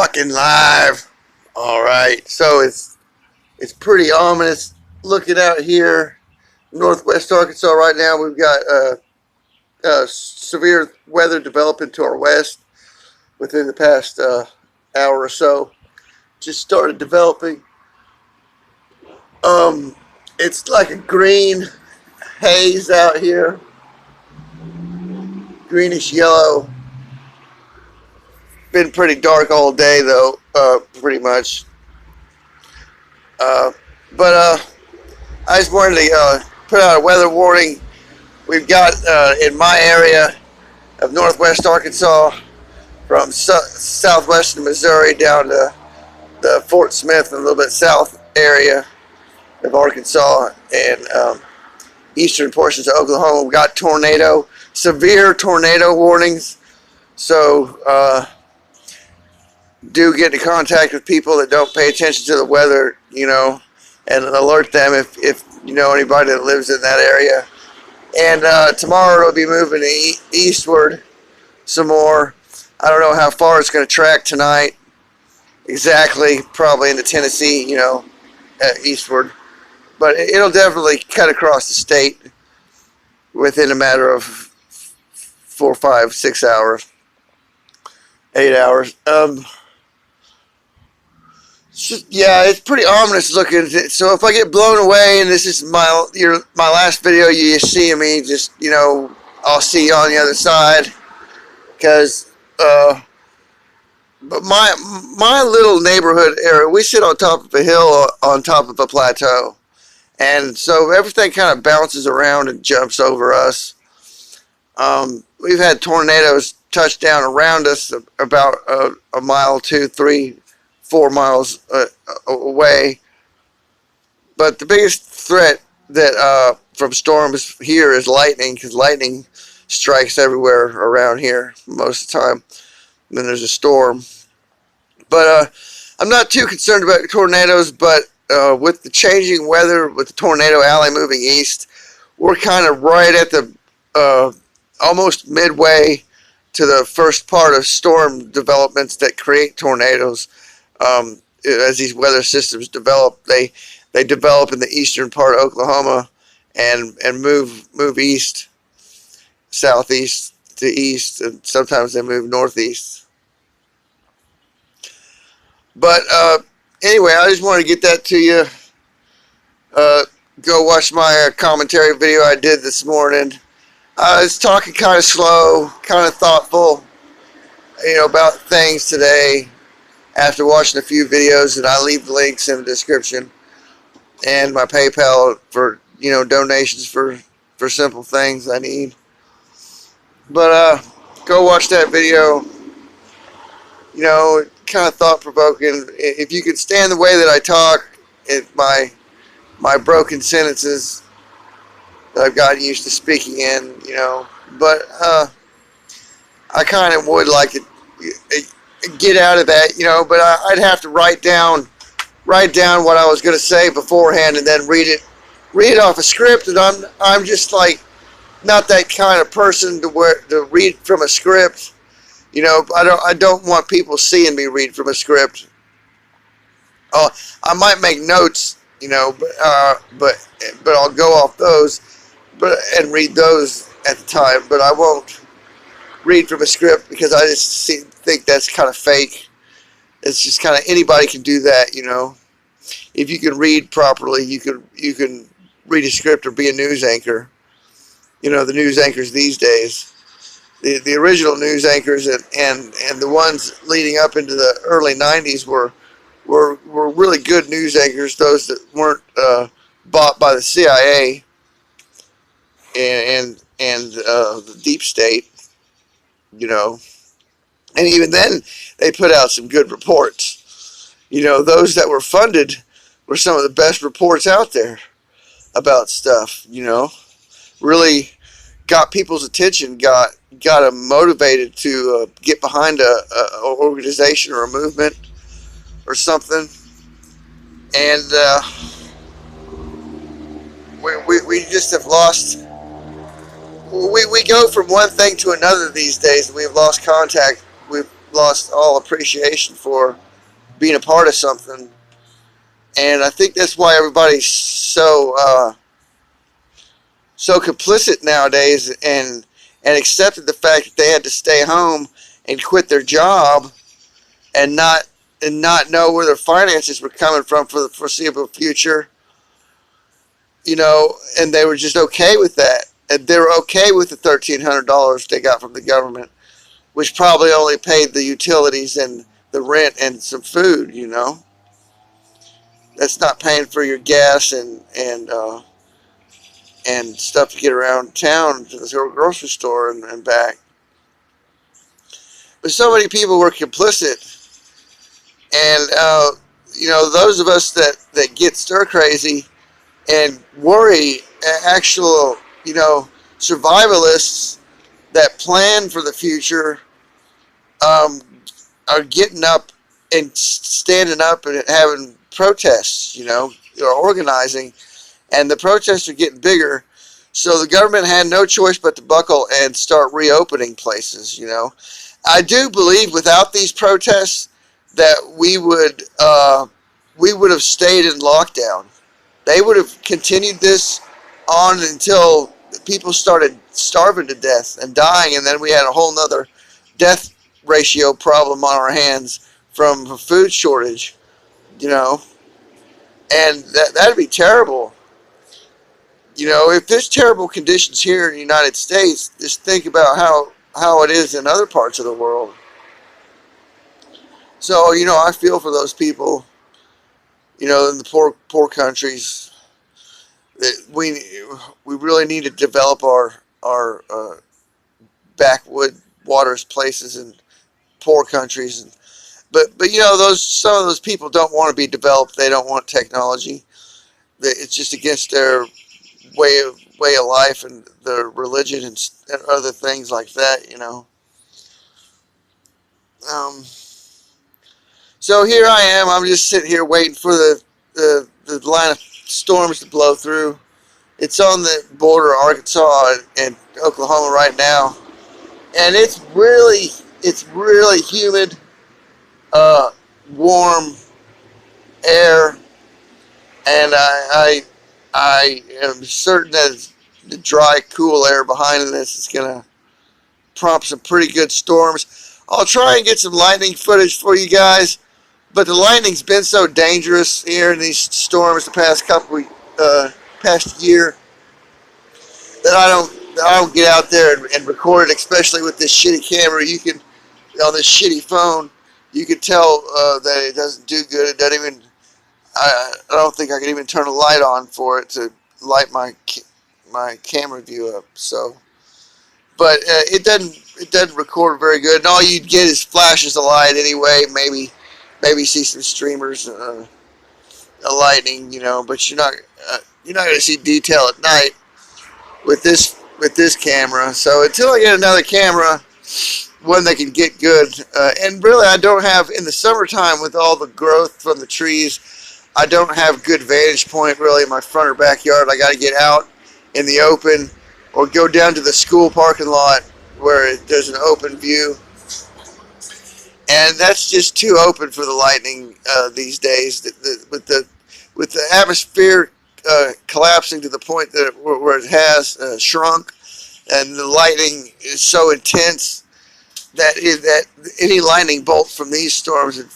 fucking live. All right, so it's pretty ominous looking out here, northwest Arkansas right now. We've got severe weather developing to our west within the past hour or so. Just started developing. It's like a green haze out here, greenish yellow. Been pretty dark all day though, pretty much. But I just wanted to put out a weather warning. We've got in my area of northwest Arkansas, from southwestern Missouri down to the Fort Smith and a little bit south area of Arkansas, and eastern portions of Oklahoma. We've got severe tornado warnings. So do get into contact with people that don't pay attention to the weather, and alert them if you know anybody that lives in that area. And tomorrow it'll be moving eastward some more. I don't know how far it's going to track tonight exactly, probably into Tennessee, eastward. But it'll definitely cut across the state within a matter of 4, 5, 6 hours, 8 hours. Yeah, it's pretty ominous looking. So if I get blown away, and this is my last video you see of me, just I'll see you on the other side. Because but my little neighborhood area, we sit on top of a hill on top of a plateau, and so everything kind of bounces around and jumps over us. We've had tornadoes touch down around us about a mile, 2, 3, 4 miles away. But the biggest threat that from storms here is lightning, because lightning strikes everywhere around here most of the time when there's a storm. But I'm not too concerned about tornadoes, but with the changing weather, with the tornado alley moving east, we're kind of right at the almost midway to the first part of storm developments that create tornadoes. As these weather systems develop, they develop in the eastern part of Oklahoma and move east, southeast to east, and sometimes they move northeast. But anyway, I just wanted to get that to you. Go watch my commentary video I did this morning. I was talking kind of slow, kind of thoughtful, about things today after watching a few videos, and I leave links in the description and my PayPal for donations for simple things I need. But go watch that video. Kind of thought-provoking. If you could stand the way that I talk, my broken sentences that I've gotten used to speaking in, but I kind of would like to get out of that, but I'd have to write down what I was going to say beforehand and then read it off a script, and I'm just like not that kind of person to read from a script. I don't want people seeing me read from a script. Oh, I might make notes, but I'll go off those, and read those at the time. But I won't read from a script because I just think that's kind of fake. It's just kind of anybody can do that, If you can read properly, you can read a script or be a news anchor. The news anchors these days. The original news anchors and the ones leading up into the early 90s were really good news anchors, those that weren't bought by the CIA and the deep state, and even then they put out some good reports. Those that were funded were some of the best reports out there about stuff, really got people's attention, got them motivated to get behind a organization or a movement or something. And we just have lost. We go from one thing to another these days. We've lost contact with lost all appreciation for being a part of something. And I think that's why everybody's so complicit nowadays, and accepted the fact that they had to stay home and quit their job and not know where their finances were coming from for the foreseeable future, and they were just okay with that. And they were okay with the $1,300 they got from the government, which probably only paid the utilities and the rent and some food. That's not paying for your gas and stuff to get around town to the grocery store and back. But so many people were complicit, and those of us that get stir crazy and worry, actual survivalists that plan for the future, um, are getting up and standing up and having protests, or organizing, and the protests are getting bigger. So the government had no choice but to buckle and start reopening places. I do believe without these protests that we would have stayed in lockdown. They would have continued this on until people started starving to death and dying, and then we had a whole nother death ratio problem on our hands from a food shortage, and that'd be terrible. If there's terrible conditions here in the United States, just think about how it is in other parts of the world. So, I feel for those people, in the poor countries. That we really need to develop our backwood waters places in poor countries. But those some of those people don't want to be developed. They don't want technology. It's just against their way of life and their religion and other things like that. Um, so here I am. I'm just sitting here waiting for the line of storms to blow through. It's on the border of Arkansas and Oklahoma right now, and it's really humid, warm air, and I am certain that the dry, cool air behind this is gonna prompt some pretty good storms. I'll try and get some lightning footage for you guys, but the lightning's been so dangerous here in these storms the past year that I don't get out there and record it, especially with this shitty camera. You can on this shitty phone, you can tell that it doesn't do good. It doesn't even. I don't think I can even turn a light on for it to light my camera view up. So, but it doesn't record very good. And all you'd get is flashes of light anyway. Maybe see some streamers, of lightning, But you're not going to see detail at night with this camera. So until I get another camera, one that can get good, and really I don't have in the summertime with all the growth from the trees. I don't have good vantage point really in my front or backyard. I got to get out in the open or go down to the school parking lot where there's an open view. And that's just too open for the lightning these days. With the atmosphere collapsing to the point that where it has shrunk, and the lightning is so intense that any lightning bolt from these storms would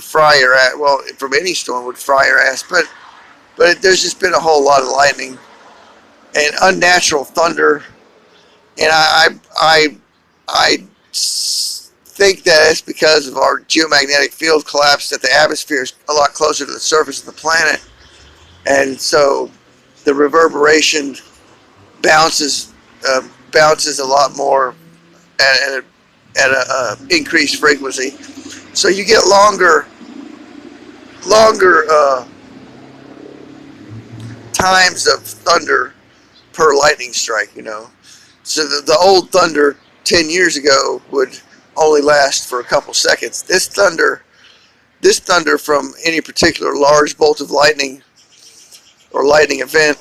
fry your ass. Well, from any storm would fry your ass. But there's just been a whole lot of lightning and unnatural thunder, and I think that it's because of our geomagnetic field collapse that the atmosphere is a lot closer to the surface of the planet, and so the reverberation bounces a lot more at a increased frequency. So you get longer times of thunder per lightning strike. So the old thunder 10 years ago would only last for a couple seconds. This thunder from any particular large bolt of lightning or lightning event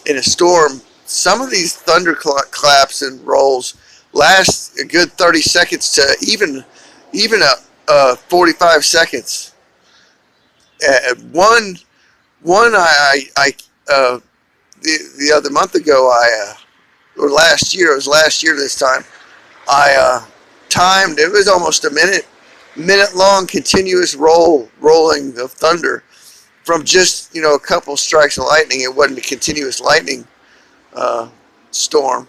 in a storm, some of these thunder claps and rolls last a good 30 seconds to even even 45 seconds. One the other month ago, or last year, it was last year this time, I timed, it was almost a minute long continuous rolling of thunder from just, a couple strikes of lightning. It wasn't a continuous lightning storm.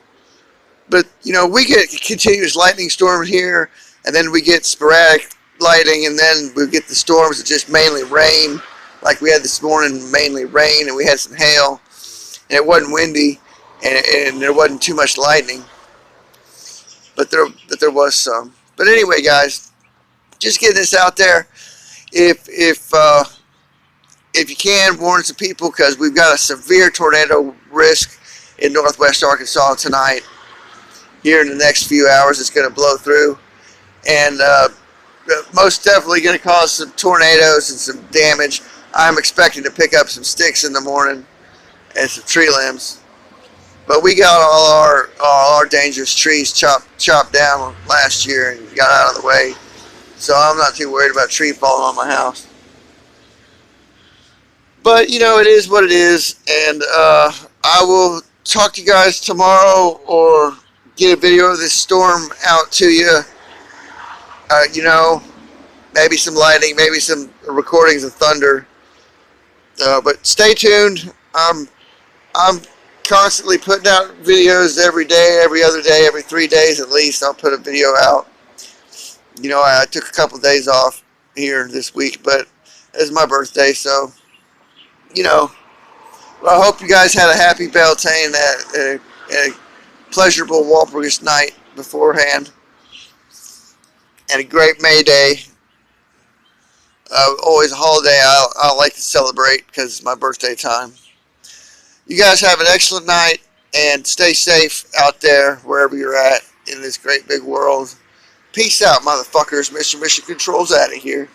But, we get continuous lightning storms here, and then we get sporadic lightning, and then we get the storms that just mainly rain, like we had this morning, mainly rain, and we had some hail, and it wasn't windy, and there wasn't too much lightning, but there was some. But anyway, guys, just getting this out there. If you can, warn some people, because we've got a severe tornado risk in northwest Arkansas tonight. Here in the next few hours, it's going to blow through, and most definitely going to cause some tornadoes and some damage. I'm expecting to pick up some sticks in the morning and some tree limbs, but we got all our dangerous trees chopped down last year and got out of the way, so I'm not too worried about a tree falling on my house. But it is what it is, and I will talk to you guys tomorrow, or get a video of this storm out to you. Maybe some lightning, maybe some recordings of thunder. But stay tuned. I'm constantly putting out videos every day, every other day, every 3 days at least. I'll put a video out. I took a couple days off here this week, but it's my birthday, so I hope you guys had a happy Beltane and a pleasurable Walpurgis night beforehand, and a great May Day. Always a holiday I like to celebrate because it's my birthday time. You guys have an excellent night, and stay safe out there wherever you're at in this great big world. Peace out, motherfuckers. Mr. Mission Control's out of here.